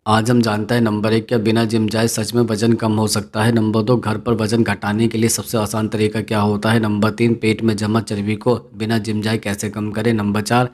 आज हम जानते हैं नंबर 1 क्या बिना जिम जाए सच में वजन कम हो सकता है। नंबर 2 घर पर वजन घटाने के लिए सबसे आसान तरीका क्या होता है। नंबर 3 पेट में जमा चर्बी को बिना जिम जाए कैसे कम करें। नंबर 4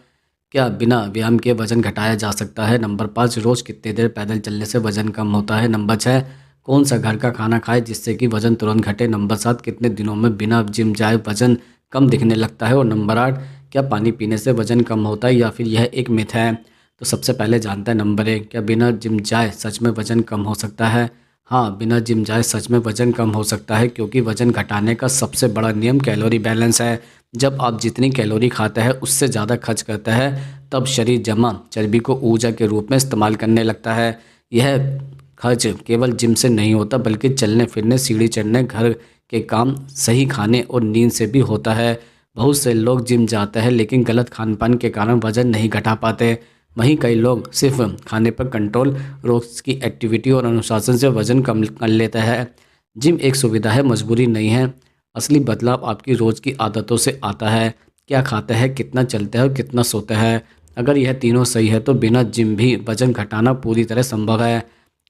क्या बिना व्यायाम के वजन घटाया जा सकता है। नंबर 5 रोज़ कितनी देर पैदल चलने से वजन कम होता है। नंबर 6 कौन सा घर का खाना खाए जिससे कि वजन तुरंत घटे। नंबर 7 कितने दिनों में बिना जिम जाए वजन कम दिखने लगता है। और नंबर 8 क्या पानी पीने से वजन कम होता है या फिर यह एक मिथ है। तो सबसे पहले जानते हैं नंबर 1 क्या बिना जिम जाए सच में वजन कम हो सकता है। हाँ, बिना जिम जाए सच में वजन कम हो सकता है क्योंकि वजन घटाने का सबसे बड़ा नियम कैलोरी बैलेंस है। जब आप जितनी कैलोरी खाते हैं उससे ज़्यादा खर्च करते हैं तब शरीर जमा चर्बी को ऊर्जा के रूप में इस्तेमाल करने लगता है। यह खर्च केवल जिम से नहीं होता बल्कि चलने फिरने, सीढ़ी चढ़ने, घर के काम, सही खाने और नींद से भी होता है। बहुत से लोग जिम जाते हैं लेकिन गलत खान पान के कारण वजन नहीं घटा पाते। वहीं कई लोग सिर्फ खाने पर कंट्रोल, रोज़ की एक्टिविटी और अनुशासन से वजन कम कर लेते हैं। जिम एक सुविधा है, मजबूरी नहीं है। असली बदलाव आपकी रोज़ की आदतों से आता है। क्या खाते हैं, कितना चलते हैं और कितना सोते हैं। अगर यह तीनों सही है तो बिना जिम भी वजन घटाना पूरी तरह संभव है।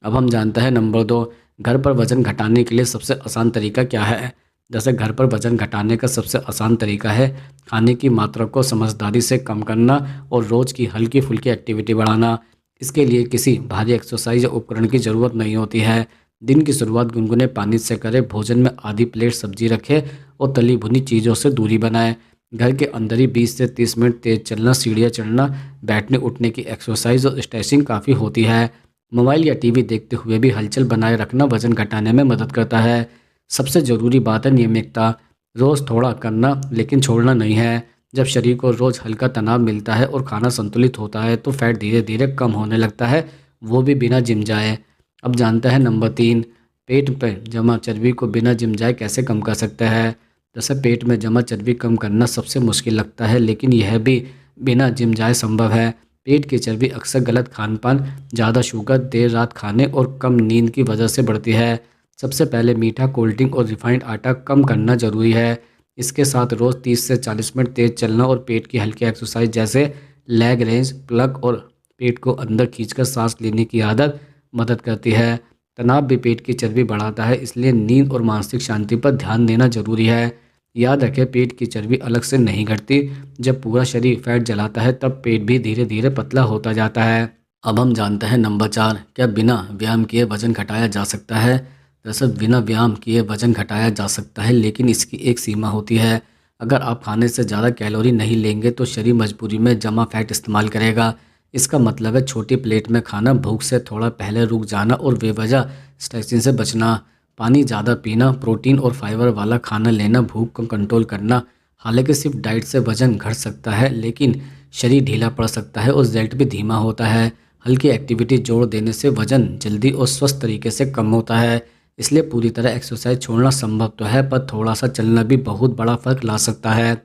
अब हम जानते हैं नंबर 2 घर पर वजन घटाने के लिए सबसे आसान तरीका क्या है। जैसे घर पर वजन घटाने का सबसे आसान तरीका है खाने की मात्रा को समझदारी से कम करना और रोज़ की हल्की फुल्की एक्टिविटी बढ़ाना। इसके लिए किसी भारी एक्सरसाइज या उपकरण की ज़रूरत नहीं होती है। दिन की शुरुआत गुनगुने पानी से करें, भोजन में आधी प्लेट सब्जी रखें और तली भुनी चीज़ों से दूरी बनाएं। घर के अंदर ही 20 से 30 मिनट तेज़ चलना, सीढ़ियाँ चढ़ना, बैठने उठने की एक्सरसाइज और स्ट्रेचिंग काफ़ी होती है। मोबाइल या टीवी देखते हुए भी हलचल बनाए रखना वजन घटाने में मदद करता है। सबसे ज़रूरी बात है नियमितता। रोज़ थोड़ा करना लेकिन छोड़ना नहीं है। जब शरीर को रोज़ हल्का तनाव मिलता है और खाना संतुलित होता है तो फैट धीरे धीरे कम होने लगता है, वो भी बिना जिम जाए। अब जानते हैं नंबर 3 पेट पर जमा चर्बी को बिना जिम जाए कैसे कम कर सकते हैं। जैसे पेट में जमा चर्बी कम करना सबसे मुश्किल लगता है लेकिन यह भी बिना जिम जाए संभव है। पेट की चर्बी अक्सर गलत खान पान, ज़्यादा शुगर, देर रात खाने और कम नींद की वजह से बढ़ती है। सबसे पहले मीठा, कोल्ड ड्रिंक और रिफाइंड आटा कम करना ज़रूरी है। इसके साथ रोज़ 30 से 40 मिनट तेज़ चलना और पेट की हल्की एक्सरसाइज जैसे लेग रेंज, प्लग और पेट को अंदर खींचकर सांस लेने की आदत मदद करती है। तनाव भी पेट की चर्बी बढ़ाता है, इसलिए नींद और मानसिक शांति पर ध्यान देना ज़रूरी है। याद रखें पेट की चर्बी अलग से नहीं घटती। जब पूरा शरीर फैट जलाता है तब पेट भी धीरे धीरे पतला होता जाता है। अब हम जानते हैं नंबर 4 क्या बिना व्यायाम किए वजन घटाया जा सकता है। दरअसल बिना व्यायाम किए वजन घटाया जा सकता है लेकिन इसकी एक सीमा होती है। अगर आप खाने से ज़्यादा कैलोरी नहीं लेंगे तो शरीर मजबूरी में जमा फैट इस्तेमाल करेगा। इसका मतलब है छोटी प्लेट में खाना, भूख से थोड़ा पहले रुक जाना और बेवजह स्ट्रेचिंग से बचना। पानी ज़्यादा पीना, प्रोटीन और फाइबर वाला खाना लेना, भूख को कंट्रोल करना। हालांकि सिर्फ डाइट से वजन घट सकता है लेकिन शरीर ढीला पड़ सकता है और रिजल्ट भी धीमा होता है। हल्की एक्टिविटी जोड़ देने से वजन जल्दी और स्वस्थ तरीके से कम होता है। इसलिए पूरी तरह एक्सरसाइज छोड़ना संभव तो है पर थोड़ा सा चलना भी बहुत बड़ा फर्क ला सकता है।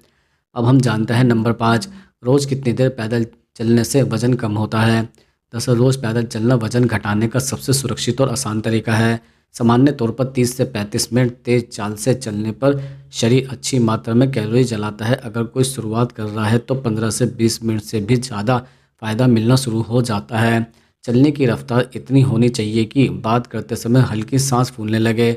अब हम जानते हैं नंबर 5 रोज़ कितनी देर पैदल चलने से वज़न कम होता है। दरअसल रोज़ पैदल चलना वज़न घटाने का सबसे सुरक्षित और आसान तरीका है। सामान्य तौर पर 30 से 35 मिनट तेज़ चाल से चलने पर शरीर अच्छी मात्रा में कैलोरी जलाता है। अगर कोई शुरुआत कर रहा है तो 15 से 20 मिनट से भी ज़्यादा फ़ायदा मिलना शुरू हो जाता है। चलने की रफ्तार इतनी होनी चाहिए कि बात करते समय हल्की सांस फूलने लगे।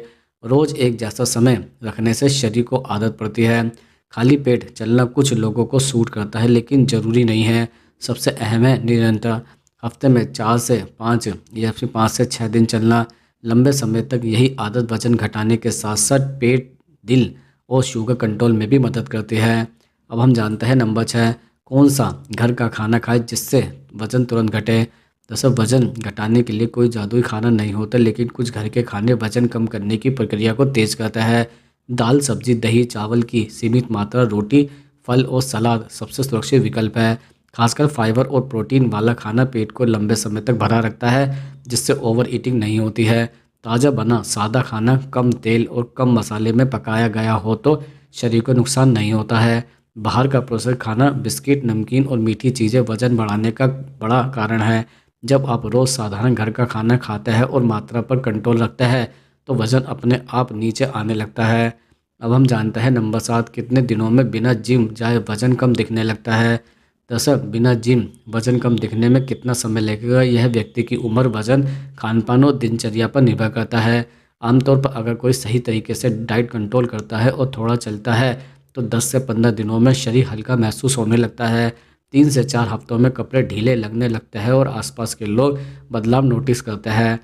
रोज़ एक जैसा समय रखने से शरीर को आदत पड़ती है। खाली पेट चलना कुछ लोगों को सूट करता है लेकिन ज़रूरी नहीं है। सबसे अहम है निरंतर। हफ्ते में 4 से 5 या फिर 5 से 6 दिन चलना। लंबे समय तक यही आदत वजन घटाने के साथ साथ पेट, दिल और शुगर कंट्रोल में भी मदद करती है। अब हम जानते हैं नंबर 6 कौन सा घर का खाना खाएं जिससे वज़न तुरंत घटे। दरअसल वज़न घटाने के लिए कोई जादुई खाना नहीं होता लेकिन कुछ घर के खाने वज़न कम करने की प्रक्रिया को तेज़ करता है। दाल, सब्जी, दही, चावल की सीमित मात्रा, रोटी, फल और सलाद सबसे सुरक्षित विकल्प है। खासकर फाइबर और प्रोटीन वाला खाना पेट को लंबे समय तक भरा रखता है जिससे ओवर ईटिंग नहीं होती है। ताज़ा बना सादा खाना, कम तेल और कम मसाले में पकाया गया हो तो शरीर को नुकसान नहीं होता है। बाहर का प्रोसेस खाना, बिस्किट, नमकीन और मीठी चीज़ें वज़न बढ़ाने का बड़ा कारण है। जब आप रोज़ साधारण घर का खाना खाते हैं और मात्रा पर कंट्रोल रखते हैं तो वज़न अपने आप नीचे आने लगता है। अब हम जानते हैं नंबर 7 कितने दिनों में बिना जिम जाए वज़न कम दिखने लगता है। दरअसल बिना जिम वजन कम दिखने में कितना समय लगेगा, यह व्यक्ति की उम्र, वजन, खान-पान और दिनचर्या पर निर्भर करता है। आमतौर पर अगर कोई सही तरीके से डाइट कंट्रोल करता है और थोड़ा चलता है तो 10 से 15 दिनों में शरीर हल्का महसूस होने लगता है। 3 से 4 हफ्तों में कपड़े ढीले लगने लगते हैं और आसपास के लोग बदलाव नोटिस करते हैं।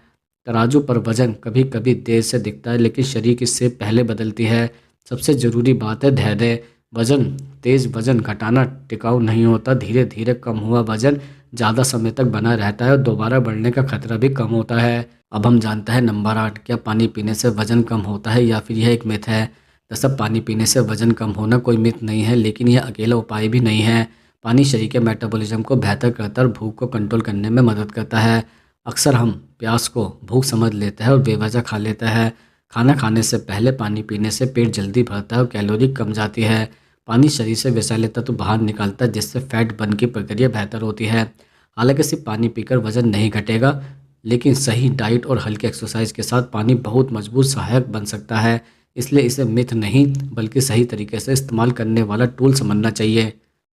तराजू पर वजन कभी-कभी देर से दिखता है, लेकिन शरीर की सेहत पहले बदलती है। सबसे ज़रूरी बात है धैर्य। तेज़ वजन घटाना टिकाऊ नहीं होता। धीरे धीरे कम हुआ वजन ज़्यादा समय तक बना रहता है और दोबारा बढ़ने का खतरा भी कम होता है। अब हम जानते हैं नंबर 8, क्या पानी पीने से वजन कम होता है या फिर यह एक मिथ है। दरअसल पानी पीने से वजन कम होना कोई मिथ नहीं है, लेकिन यह अकेला उपाय भी नहीं है। पानी शरीर के मेटाबॉलिज्म को बेहतर करता है और भूख को कंट्रोल करने में मदद करता है। अक्सर हम प्यास को भूख समझ लेते हैं और बेवजह खा लेते हैं। खाना खाने से पहले पानी पीने से पेट जल्दी भरता है और कैलोरी कम जाती है। पानी शरीर से विषैले तत्व बाहर निकालता है, जिससे फैट बर्न की प्रक्रिया बेहतर होती है। हालांकि सिर्फ पानी पीकर वजन नहीं घटेगा, लेकिन सही डाइट और हल्के एक्सरसाइज के साथ पानी बहुत मजबूत सहायक बन सकता है। इसलिए इसे मिथ नहीं बल्कि सही तरीके से इस्तेमाल करने वाला टूल समझना चाहिए।